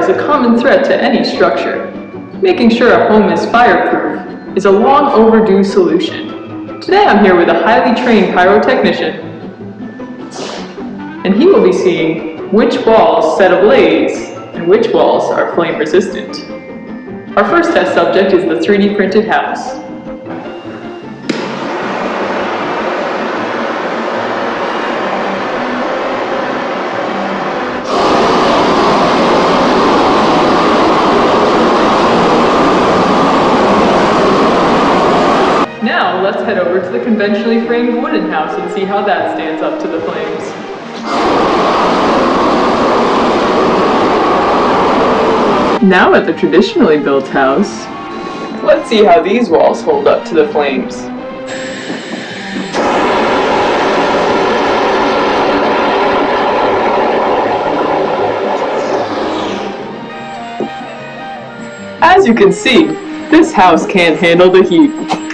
is a common threat to any structure. Making sure a home is fireproof is a long overdue solution. Today I'm here with a highly trained pyrotechnician, and he will be seeing which walls set ablaze and which walls are flame resistant. Our first test subject is the 3D printed house. Now let's head over to the conventionally framed wooden house and see how that stands up to the flames. Now at the traditionally built house, let's see how these walls hold up to the flames. As you can see, this house can't handle the heat.